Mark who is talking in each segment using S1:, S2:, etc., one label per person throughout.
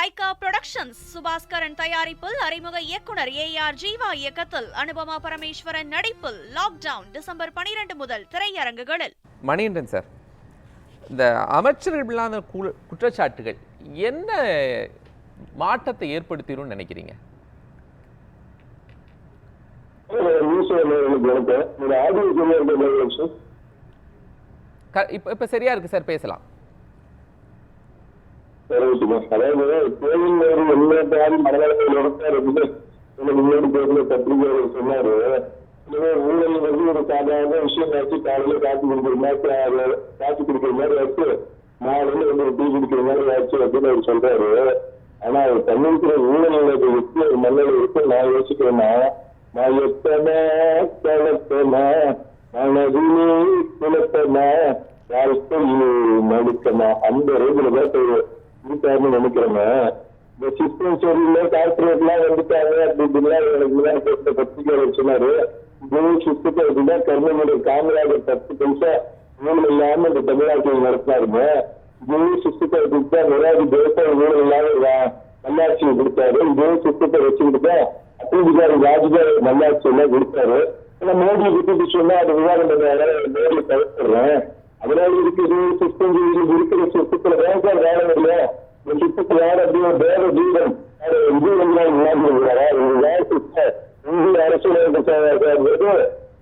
S1: Lyca productions Subaskaran தயாரிப்பில் அறிமுக இயக்குனர் ஏஆர் ஜீவா இயக்கத்தில் அனுபமா பரமேஸ்வரன் நடிப்பில் லாக்டவுன் டிசம்பர் 12 முதல் திரையரங்குகளில்.
S2: மணிகண்டன் சார், இந்த அமைச்சர்கள் இல்லாத குற்றச்சாட்டுகள் என்ன மாற்றத்தை ஏற்படுத்திடும் நினைக்கிறீங்க? இப்ப சரியா இருக்கு சார், பேசலாம்.
S3: சொன்னாரு ஊழல் ஒரு சாதாரண விஷயம் வச்சு காலையில காட்சி கொடுக்குற மாதிரி காட்சி கொடுக்குற மாதிரி வச்சு நாளையில ஒரு டீ குடிக்கிற மாதிரி ஆச்சு அப்படின்னு அவர் சொல்றாரு. ஆனா அவர் பண்ணிருக்கிற ஊழல் வச்சு ஒரு மன்னரை இருக்கு நான் யோசிக்கிறேன்னா, நான் எத்தனை கலத்தனா மனதிலே குலத்தனா வாழ்க்கை நடுக்கமா அந்த ரேஞ்சில்தான் இருக்காருன்னு நினைக்கிறேங்க. இந்த சிஸ்டம் சரியில்லை, கார்பரேட் எல்லாம் வந்துட்டாங்க அப்படின்னு பத்திரிகை சொன்னாரு. சிஸ்டத்தை அப்படின்னா கர்மனுடைய காமராஜர் 10 பைசா ஊழல் இல்லாம இந்த தமிழ்நாட்டில் நடத்தினாருங்க. இதே சிஸ்டத்தை வச்சுட்டா விராஜ் தேசம் ஊழல் இல்லாம நல்லாட்சியை கொடுத்தாரு. இதே சிஸ்டத்தை வச்சுக்கிட்டுதான் அபிஜிகாரி ராஜ்காரி நல்லாட்சி எல்லாம் கொடுத்தாரு. ஆனா மோடியை பத்தி சொன்னா அது விவாதம் மோடியை தவிர்த்துறேன். அதனால இருக்கிற சிஸ்டம் இருக்கிற சிஸ்டத்துல வேண்டாம் வேலை இல்லை. இந்த சிஸ்டத்துல யார் அப்படியே வேற ஜீவன் இந்திய அரசியல்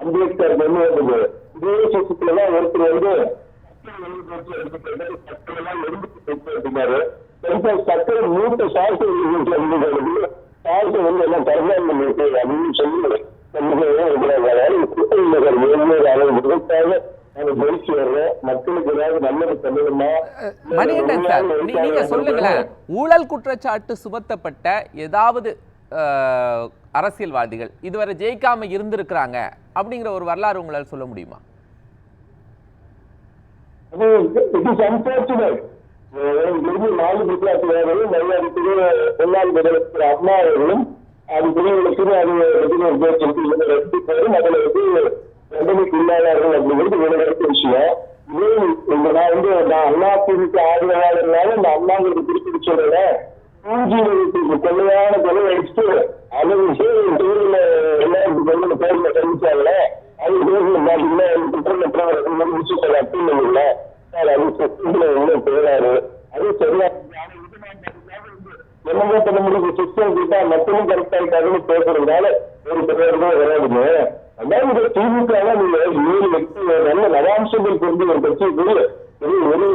S3: அம்பேத்கர் கொண்டு வந்தது. இதே சிஸ்டத்துலதான் ஒருத்தர் வந்து அப்படின்னாரு. சக்கரை மூத்த சாசை சாசை வந்து எல்லாம் தரலாம் பண்ணிட்டு அப்படின்னு சொல்லி
S2: மணிகண்டன் சார், நீங்க சொல்லுங்களேன், ஊழல் குற்றச்சாட்டு சுமத்தப்பட்ட ஏதாவது அரசியல்வாதிகள் இதுவரை ஜெயிக்காம இருந்திருக்கிறாங்க அப்படிங்கிற ஒரு வரலாறு உங்களால் சொல்ல முடியுமா?
S3: முன்னாள் முதலமைச்சர் அம்மா அவர்களும் அது பிரிவுகளுக்கு உள்ளாதார்கள் அப்படிங்கிறது வெளிநடத்த விஷயம். நான் வந்து அண்ணா திமுக ஆதரவாக இருந்தாலும் இந்த அண்ணாங்களுக்கு திருப்பி சொல்றேன். கொள்ளையான கொலை அடிச்சுட்டு அது தேர்தல எல்லாருக்கும் கொண்டு பேர்ல சந்திச்சாங்கள அது தேர்தல் பாத்தீங்கன்னா குற்றமற்றவர்கள் முடிச்சு சொல்ல அப்படின்னு இல்லை சார். அது இன்னும் பேராரு அது சரியா என்னமோ பண்ண முடியும். சிஸ்டம் கிட்டா மட்டும் கரெக்டா இருக்காதுன்னு பேசுறதுனால ஒரு பேர் தான் விளையாடுங்க. அதாவது திமுக நீங்க 7 லட்சம் நல்ல நவாம்சங்கள் கொண்டு ஒரு கட்சிக்குரிய ஒரு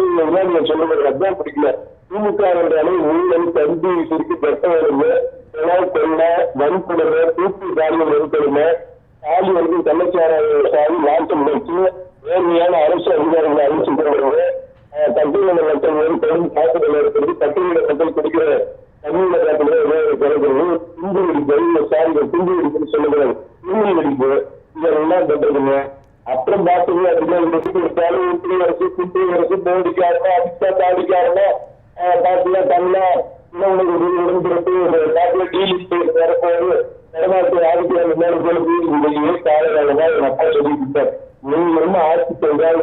S3: நீங்க சொல்றது அதுதான் பிடிக்கல. திமுக என்றாலே ஊழல் கல்வி குறித்து கட்டவருங்க கொள்ளை வன்கொடுமை தூக்கு தாரியம் இருக்கிறது சாலி வந்து கள்ளச்சாராய சாலி நாட்டம் வச்சு நேர்மையான அரசு அதிகாரிகளை அறிவிச்சுக்கிறவங்க பட்டியல மக்கள் பெரும் தாக்குதல் இருக்கிறது. பட்டியல மக்கள் கொடுக்கிற தமிழக கிடைக்கிறது துண்டு வெடிப்பு சாரி துண்டு வெடிப்புன்னு சொல்லுகிறது. தூங்கி வெடிப்பு இதெல்லாம் பண்றதுங்க. அப்புறம் பாத்தீங்க அப்படின்னா உத்திரி அரசு குட்டி அரசு போடிக்காரனோ அடிச்சா தாடிக்காரனோ பாத்தீங்கன்னா தமிழா உடன்பிறப்பு பாத்தீங்கன்னா டீலிஸ்ட் வரப்போது நடமாட்டு ஆதிக்கார மேலே காலகாலமா என் அப்பா சொல்லிட்டு இருக்கார். நீங்க வந்து ஆட்சி செய்தால்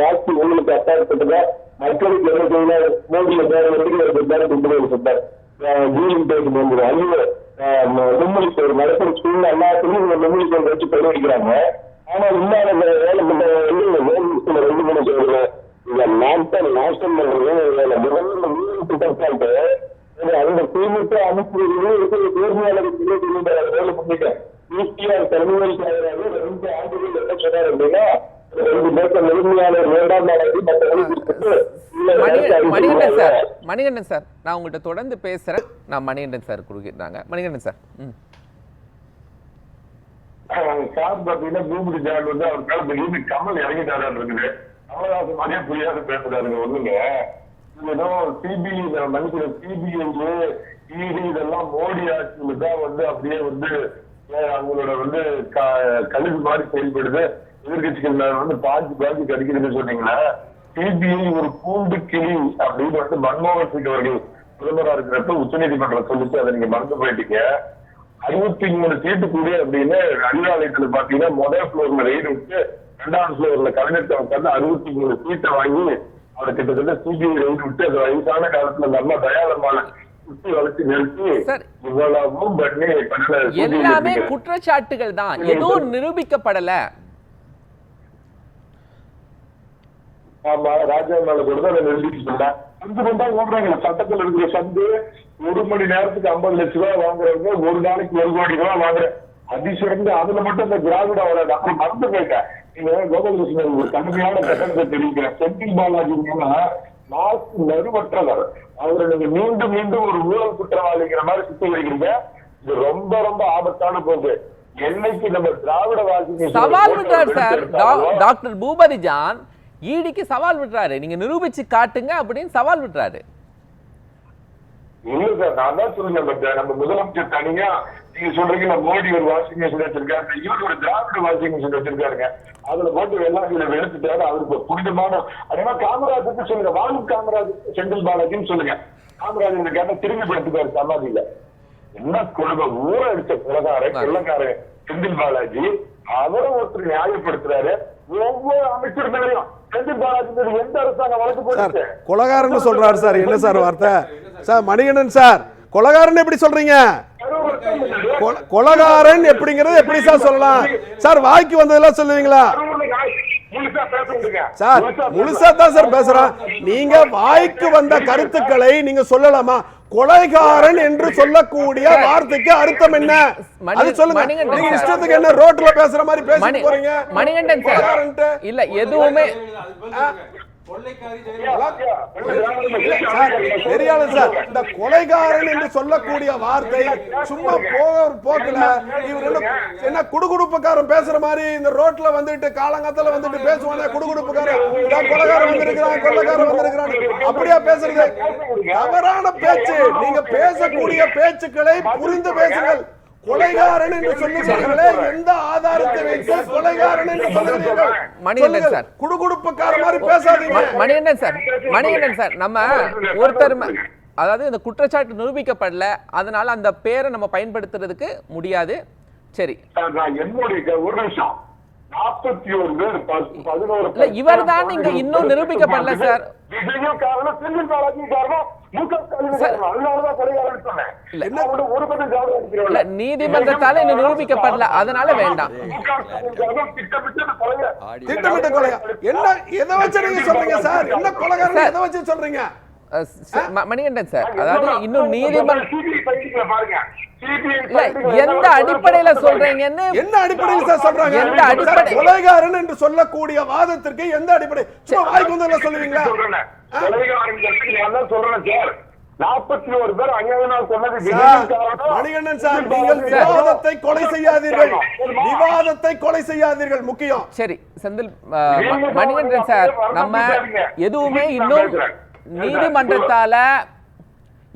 S3: ஆட்சி உங்களுக்கு அப்பாற்பட்டதா மக்களுக்கு என்ன செய்தால் மோடியில பேர் கொண்டு சொல்றார். டீலிங் பேருக்கு வந்துடும் ஐயோ நும்மலிக்கு ஒரு நடக்கிற சூழ்நிலை எல்லாத்துலையும் நும்மலிக்கு வச்சு கொள்ளையடிக்கிறாங்க. ஆனா இல்லாத வேலை பண்ண 2 மணி சொல்றேன். இந்த நாட்டை நாசம் பண்றது முதல்ல அந்த திமுக அமைப்பு நேர்மையாளர் வேலை பண்ணிட்டேன். ஈசிஆர் தலைமையில் 2 ஆண்டுகள் என்ன சொன்னார் அப்படின்னா 2 பேர் நேர்மையாளர் 2ஆம்
S2: மணிகண்டன் சார், நான் உங்கள்கிட்ட தொடர்ந்து பேசுறேன். நான் மணிகண்டன் சார் குறுக்கிட்டாங்க. மணிகண்டன் சார்
S3: பாத்தீங்கன்னா பூமி ஜான் வந்து அவர் காலத்துல கமல் இறங்கிட்டாரு இருக்குது. கமல்ஹாசன் மாதிரியே புரியாது பேசுறாருங்க. ஒண்ணுங்க ஏதோ சிபிஐ மனுஷன் சிபிஐ இடி இதெல்லாம் மோடி ஆட்சியில தான் வந்து அப்படியே வந்து அவங்களோட வந்து கழிவு மாதிரி செயல்படுது. எதிர்கட்சிகள் வந்து பாஞ்சு கடிக்கிறதுன்னு சொன்னீங்கன்னா சிபிஐ ஒரு கூண்டு கிளி அப்படின்னு வந்து மன்மோகன் சிங் அவர்கள் பிரதமரா இருக்கிறப்ப உச்ச நீதிமன்றம் சொல்லிச்சு. அதை நீங்க மறந்து போயிட்டீங்க. 63 சீட்டு கூட அப்படின்னு அறிவாலயத்துல பாத்தீங்கன்னா முதல் ஃப்ளோர்ல ரெய்டு விட்டு 2ஆம் ஃப்ளோர்ல கலைஞர் உட்காந்து 63 சீட்டை வாங்கி அவர் கிட்டத்தட்ட சிபிஐ ரெய்டு விட்டு அது வயசான காலத்துல நல்லா தயாளமான சுத்தி வளர்ச்சி நிறுத்தி
S2: சார்,
S3: இவ்வளவும் பண்ணி
S2: எல்லாமே குற்றச்சாட்டுகள் தான், எதுவும் நிரூபிக்கப்படல.
S3: ஆமா, ராஜா மேல கூட தான் நிரூபிச்சுட்டா ஓடுறாங்க. சட்டத்தில் இருக்கிற சந்து 1 மணி நேரத்துக்கு 50 லட்சம் ரூபாய் வாங்குறவங்க 1 நாளைக்கு 1 கோடி ரூபாய் வாங்குற அதிசிறந்து அதுல மட்டும் இந்த திராவிட வராது. அப்படி மறந்து போயிட்டேன். நீங்க கோபாலகிருஷ்ணன் ஒரு கடுமையான கட்டணத்தை தெரிவிக்கிறேன். செந்தில் பாலாஜி நாக்கு நறுவற்றவர். அவரை நீங்க மீண்டும் மீண்டும் ஒரு ஊழல் குற்றவாளிங்கிற மாதிரி சுத்திக்கிறீங்க. இது ரொம்ப ரொம்ப ஆபத்தான போக்கு. என்னைக்கு நம்ம திராவிட வாசி
S2: சவால் விட்டார் சார் டாக்டர் பூபதி ஜான், ஈடிக்கு சவால் விட்டுறாரு, நீங்க நிரூபிச்சு காட்டுங்க அப்படின்னு சவால் விட்டுறாரு.
S3: இல்ல சார், நான் தான் சொல்லுங்க, நம்ம முதலமைச்சர் தனியா நீங்க சொல்றீங்க மோடி ஒரு வாஷிங் மிஷின் வச்சிருக்காரு, இவரு ஒரு திராவிட வாஷிங் மிஷின் வச்சிருக்காருங்க. அதுல போட்டு வெள்ளாசியில வெளுத்துட்டாரு. அவருக்கு புனிதமான அதே காமராஜருக்கு சொல்லுங்க, வாலு காமராஜருக்கு செந்தில் பாலாஜின்னு சொல்லுங்க. காமராஜர் இந்த கேட்ட திரும்பி படுத்துக்காரு சமாதியில. என்ன கொடுமை, ஊற அடிச்ச கொலகாரன் கொள்ளக்காரன் செந்தில் பாலாஜி. அவரை ஒருத்தர் நியாயப்படுத்துறாரு. ஒவ்வொரு அமைச்சர்களையும் செந்தில் பாலாஜி எந்த அரசாங்கம் வழக்கு போட்டு
S4: கொலகாரன் சொல்றாரு சார். என்ன சார் வார்த்தை சார்? மணிகண்டன் சார், கொலகாரன் எப்படி சொல்றீங்க? கொலகாரன் எப்படிங்கறது எப்படி சார் சொல்லலாம் சார்? வாய்க்கு வந்ததெல்லாம் சொல்லுவீங்களா சார்? முழுசா தான் சார் பேசுறேன். நீங்க வாய்க்கு வந்த கருத்துக்களை நீங்க சொல்லலாமா? கொலைகாரன் என்று சொல்லக்கூடிய வார்த்தைக்கு அர்த்தம் என்ன அது சொல்லுங்க. நீங்க இஷ்டத்துக்கு என்ன ரோட்ல பேசுற மாதிரி பேசிட்டு போறீங்க.
S2: மணிகண்டன் சார், இல்ல எதுவுமே
S4: இந்த கொலைகாரன் என்று சொல்லக்கூடிய வார்த்தை சும்மா போக்குல இவர் என்ன குடுகுடுப்புக்காரன் பேசுற மாதிரி இந்த ரோட்ல வந்துட்டு காலங்காத்தால வந்துட்டு பேசுவானே குடுகுடுப்புக்காரன் கொலைகாரன் வந்திருக்கிறான் கொள்ளைக்காரன் வந்திருக்கிறான் அப்படியா பேசுறது? தவறான பேச்சு. நீங்க பேசக்கூடிய பேச்சுக்களை புரிந்து பேசுங்கள். கொலைகாரன் என்று சொல்லுகிறீர்களே, எந்த ஆதாரத்தை வைத்து கொலைகாரன் என்று சொல்லுகிறீர்கள்?
S2: மணிகண்டன் சார்,
S4: குடுகுடுப்புக்கார மாதிரி பேசாதீங்க.
S2: மணிகண்டன் சார், நம்ம ஒருத்தர் அதாவது இந்த குற்றச்சாட்டு நிரூபிக்கப்படல, அதனால அந்த பேரை நம்ம பயன்படுத்துறதுக்கு முடியாது. சரி,
S3: என்னுடைய ஒரு நிமிஷம் 41 பேர் 11
S2: இவர் தான் இங்க இன்னும் நிரூபிக்கப்படல சார்.
S3: விஜயும் காரணம், செந்தில் பாலாஜி காரணம்,
S2: நீதிமன்றத்தால இன்னும் நிரூபிக்கப்படல, அதனால வேண்டாம்.
S4: திட்டமிட்ட கொலை என்ன? எதை வச்சு நீங்க சொல்றீங்க சார்? என்ன கொலைகாரன் எதை வச்சு சொல்றீங்க?
S2: மணிகண்டன் சார், அதாவது இன்னும் நீதிமன்றம் எந்த அடிப்படையில சொல்றீங்கன்னு
S4: என்ன அடிப்படையில் சார் சொல்றாங்க?
S2: எந்த அடிப்படை
S4: கொலைகாரன் என்று சொல்லக்கூடிய வாதத்திற்கு எந்த அடிப்படை? வாய்க்கு வந்தா சொல்லுவீங்களா?
S3: சொல்றேன் சார், 41 பேர் அநியாயம் சொன்னது.
S4: மணிகண்டன் சார், நீங்கள் விவாதத்தை கொலை செய்யாதீர்கள். விவாதத்தை கொலை செய்யாதீர்கள் முக்கியம்.
S2: சரி செந்தில் மணிகண்டன் சார், நம்ம எதுவுமே இன்னும் நீதிமன்றத்தால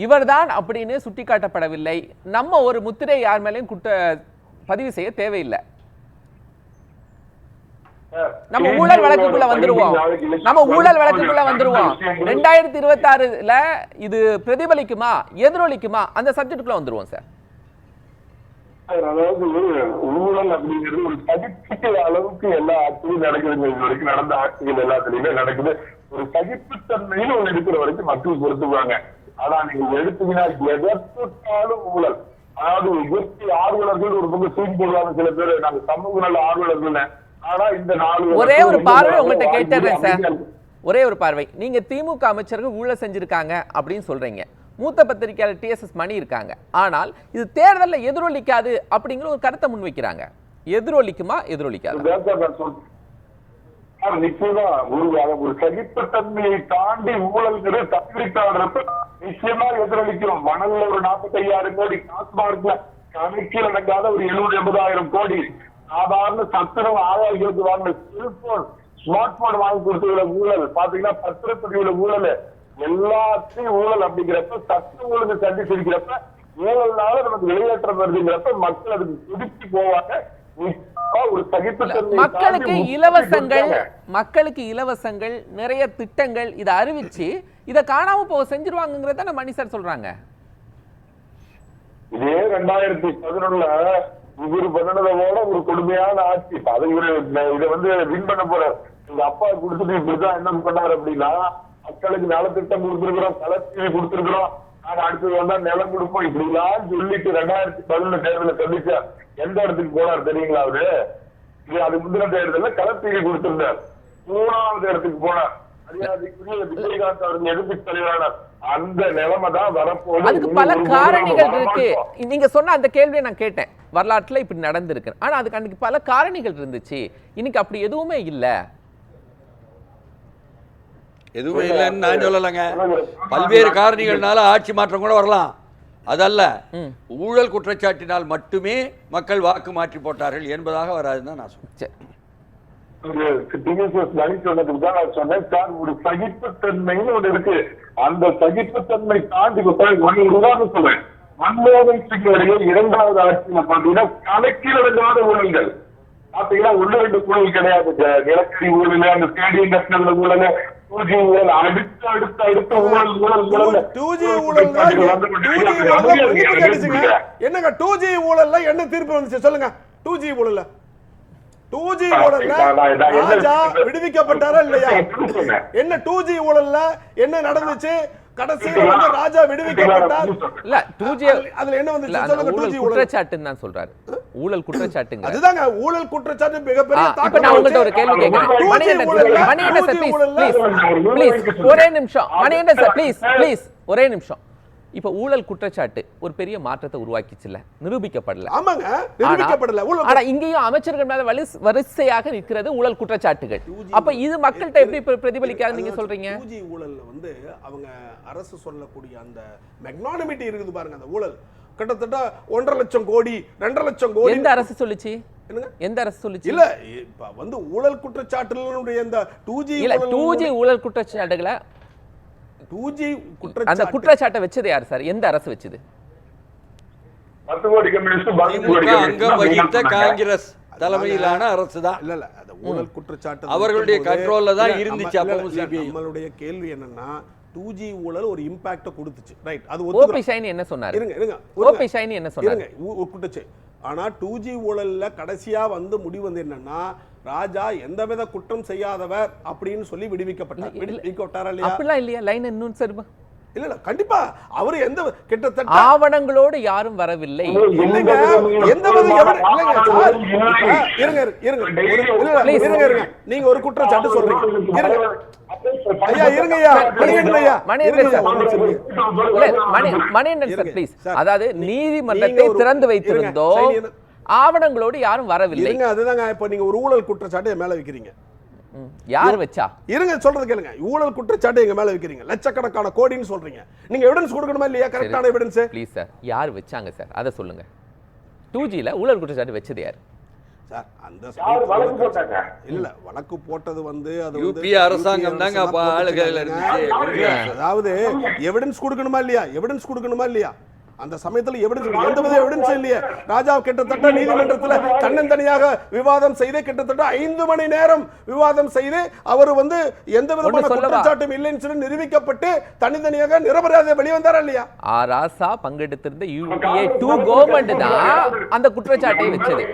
S2: இவர்தான் அப்படின்னு சுட்டிக்காட்டப்படவில்லை. நம்ம ஒரு முத்திரை யார் மேலேயும் பதிவு செய்ய தேவையில்லை. நம்ம ஊழல் வழக்குக்குள்ள வந்துருவோம். 2026ல இது பிரதிபலிக்குமா எதிரொலிக்குமா அந்த சப்ஜெக்டுக்குள்ள வந்துருவோம் சார்.
S3: அதாவது ஊழல் அப்படிங்கிறது ஒரு சகிப்புக்கு அளவுக்கு எல்லா ஆட்சியும் நடக்குது. வரைக்கும் நடந்த ஆட்சிகள் எல்லாத்துலயுமே நடக்குது. ஒரு சகிப்புத்தன்மையில ஒண்ணு இருக்கிற வரைக்கும் மக்கள் பொறுத்துவாங்க. ஆனா நீங்க எடுத்தீங்கன்னா எதற்காலும் ஊழல். அதாவது இயற்கை ஆர்வலர்கள் ஒரு பக்கம் தூக்கி போடுவாங்க சில பேர், நாங்க சமூக நல ஆர்வலர்கள். ஆனா இந்த 4
S2: ஒரே ஒரு பார்வை உங்கள்கிட்ட கேட்டுறேன் சார். ஒரே ஒரு பார்வை, நீங்க திமுக அமைச்சர்கள் ஊழல் செஞ்சிருக்காங்க அப்படின்னு சொல்றீங்க. மூத்த பத்திரிகையாளர் TSS மணி இருக்காங்க. ஆனால் இது தேர்தலில் எதிரொலிக்காது அப்படிங்கிற ஒரு கருத்தை முன்வைக்கிறாங்க. எதிரொலிக்குமா எதிரொலிக்காது?
S3: நிச்சயமா ஒரு சகிப்புத்தன்மையை தாண்டி ஊழல்கிறது தப்பிவிட்டாடுறப்ப நிச்சயமா எதிரொலிக்கிறோம். மணல்ல ஒரு 45,000 கோடி, டாஸ்மார்க்ல கணக்கில் நடக்காத ஒரு 70,000 கோடி, சாதாரண சத்திரம் ஆதாரங்களுக்கு வாங்கின செல்போன் ஸ்மார்ட் போன் வாங்கி கொடுத்ததுல ஊழல் பாத்தீங்கன்னா, பத்திரப்பதிவுல ஊழல், எல்லாத்தையும் ஊழல் அப்படிங்கிறப்ப, சட்டம் ஒழுங்கு சந்திச்சிருக்கிறப்ப ஊழல்னால நமக்கு வெளியேற்றம் வருதுங்கிறப்ப மக்கள் அதுக்கு துடிச்சு போவாங்க.
S2: மக்களுக்கு இலவசங்கள் நிறைய திட்டங்கள் இதை அறிவிச்சு இதை காணாம போக செஞ்சிருவாங்கிறத மணி சார் சொல்றாங்க.
S3: இதே 2011 இவரு பண்ணனதோட ஒரு கொடுமையான ஆட்சி. அதை இதை வின் பண்ண போற எங்க அப்பா கொடுத்துட்டு இப்படிதான் என்ன பண்ணாரு அப்படின்னா, மக்களுக்கு நலத்திட்டம் கொடுத்திருக்கிறோம், கலர்ச்சி கொடுத்திருக்கிறோம், நாங்க அடுத்தது வந்தா நிலம் கொடுப்போம் இப்படி எல்லாம் சொல்லிட்டு 2011 தேர்தல சந்திச்சா எந்த இடத்துக்கு போனார் தெரியுங்களா அவரு? இது அது முந்தின தேர்தல களப்பீடு கொடுத்திருந்தார். 3வது இடத்துக்கு போனார். மரியாதைக்குரிய விஜயகாந்த் அவர்கள் எதிர்ப்பு தலைவரானார். அந்த நிலைமை தான் வரப்போகுது.
S2: அதுக்கு பல காரணிகள் இருக்கு. நீங்க சொன்ன அந்த கேள்வியை நான் கேட்டேன். வரலாற்றுல இப்படி நடந்திருக்கு. ஆனா அதுக்கு அன்னைக்கு பல காரணிகள் இருந்துச்சு. இன்னைக்கு அப்படி எதுவுமே இல்ல.
S5: எதுவுமே இல்லைன்னு நான் சொல்லலைங்க. பல்வேறு காரணிகள்னால ஆட்சி மாற்றம் கூட வரலாம். அதல்ல ஊழல் குற்றச்சாட்டினால் மட்டுமே மக்கள் வாக்கு மாற்றி போட்டார்கள் என்பதாக வராதுன்னு தான் நான் சொன்னேன்.
S3: ஒரு சகிப்புத்தன்மைன்னு ஒண்ணு இருக்கு. அந்த சகிப்புத்தன்மை தாண்டி உதாரணம் சொல்றேன். மன்மோகன் சிங் அவர்கள் 2வது ஆட்சியில பாத்தீங்கன்னா கணக்கிலடங்காத ஊழல்கள் பாத்தீங்கன்னா 1-2 ஊழல் கிடையாது. நிலக்கரி ஊழல், அந்த ஸ்டேடியம் கட்டின ஊழல், 2G ஊழல், அடுத்த ஊழல் ஊழல்
S4: 2G ஊழல் என்னங்க 2G ஊழல்ல என்ன தீர்ப்பு வந்துச்சு சொல்லுங்க? 2G ஊழல்ல 2G ஊழல்ல ராஜா விடுவிக்கப்பட்டாரா இல்லையா? என்ன 2G ஊழல்ல என்ன நடந்துச்சு? கடைசியில வந்து ராஜா விடுவிக்கப்பட்டார்.
S2: இல்ல 2G
S4: அதுல என்ன வந்துச்சு சொல்லுங்க? 2G
S2: குற்றச்சாட்டுன்னு தான் சொல்றாரு. ஊழல் குற்றச்சாட்டுங்க.
S4: அதுதாங்க ஊழல் குற்றச்சாட்டு மிகப்பெரிய தாக்கம்.
S2: இப்ப நான் உங்கள்ட்ட ஒரு கேள்வி கேக்குறேன். மணிகண்டன் சார் ப்ளீஸ் ஒரே நிமிஷம். மணிகண்டன் சார் ப்ளீஸ் ஒரே நிமிஷம். இப்ப ஊழல் குற்றச்சாட்டு ஒரு பெரிய மாற்றத்தை உருவாக்கிச்சுல, நிரூபிக்கப்படல.
S4: ஆமாங்க, நிரூபிக்கப்படல.
S2: ஆனா இங்கேயும் அமைச்சர்கள் மேல வரிசையாக நிற்கிறது ஊழல் குற்றச்சாட்டுகள். அப்ப இது மக்கள்கிட்ட எப்படி பிரதிபலிக்காது நீங்க சொல்றீங்க?
S4: 2G ஊழல்ல வந்து அவங்க அரசு சொல்லக்கூடிய அந்த மெக்னானிமிட்டி இருக்குது பாருங்க. அந்த ஊழல் கிட்டத்தட்ட 1.5 லட்சம் கோடி 2.5 லட்சம் கோடி.
S2: எந்த அரசு சொல்லுச்சு? எந்த அரசு சொல்லுச்சு?
S4: இல்ல இப்ப வந்து ஊழல் குற்றச்சாட்டுகளுடைய இந்த 2G
S2: ஊழல் குற்றச்சாட்டுகளை
S4: 2G
S2: அந்த குற்றச்சாட்டை வச்சது யார் சார்? எந்த அரசு வச்சது?
S5: காங்கிரஸ் தலைமையிலான அரசு தான்.
S4: இல்ல அந்த ஊழல் குற்றச்சாட்டு
S5: அவர்களுடைய கண்ட்ரோல்ல தான் இருந்துச்சு.
S4: நம்மளுடைய கேள்வி என்னன்னா 2G ஊழல் ஒரு இம்பாக்ட் கொடுத்துச்சு. ரைட். அது
S2: ஓபி ஷைனி என்ன சொன்னாரு?
S4: இருங்க
S2: ஓபி ஷைனி என்ன சொன்னாரு?
S4: குற்றச்சு. ஆனா 2G ஊழல்ல கடைசியா வந்து முடிவு வந்து என்னன்னா ராஜா எந்தவித குற்றம் செய்யாதவர் அப்படின்னு சொல்லி விடுவிக்கப்பட்டாரா இல்லையா?
S2: அப்படிலாம் இல்லையா? லைன் இன்னும் சரிமா?
S4: இல்ல கண்டிப்பா அவர் எந்த கிட்டத்தட்ட
S2: ஆவணங்களோடு யாரும் வரவில்லை.
S4: இல்லங்க இருங்க நீங்க ஒரு குற்றச்சாட்டு சொல்றீங்க. ஐயா இருங்கய்யா
S2: மணிகண்டன் சார் ப்ளீஸ். அதாவது நீதிமன்றத்தை திறந்து வைத்திருந்தோம், ஆவணங்களோடு யாரும் வரவில்லை.
S4: அதுதாங்க இப்ப நீங்க ஒரு ஊழல் குற்றச்சாட்டு மேல வைக்கிறீங்க.
S2: யார் வச்சா?
S4: இருங்க சொல்றது கேளுங்க. ஊழல் குற்றச்சாட்டு எங்க மேல வைக்கிறீங்க, லட்சக்கணக்கான கோடின்னு சொல்றீங்க. நீங்க எவிடன்ஸ் கொடுக்கணுமா இல்லையா? கரெக்டான எவிடன்ஸ்
S2: ப்ளீஸ் சார். யார் வச்சாங்க சார் அத சொல்லுங்க. 2Gல ஊழல் குற்றச்சாட்டு வச்சது யார்
S4: சார்? அந்த வழக்கு போட்டது வந்து அது
S5: யூபி அரசாங்கம் தாங்க.
S4: அதாவது எவிடன்ஸ் கொடுக்கணுமா இல்லையா? எவிடன்ஸ் கொடுக்கணுமா இல்லையா? அந்த சமயத்துல எவிடன்ஸ் எந்தவித எவிடன்ஸ் இல்லையே. ராஜா கிட்டத்தட்ட நீதிமன்றத்துல தன்னந்தனியாக விவாதம் செய்து கிட்டத்தட்ட 5 மணி நேரம் விவாதம் செய்து அவர் வந்து எந்த விதமான குற்றச்சாட்டும் இல்லைன்னு சொல்லி நிரூபிக்கப்பட்டு தனித்தனியாக நிரபராதியா வெளிவந்தாரா இல்லையா?
S2: ராசா பங்கெடுத்திருந்த UPA 2 கவர்மெண்ட் தான் அந்த குற்றச்சாட்டை வச்சது.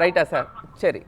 S2: ரைட்டா சார்? சரி.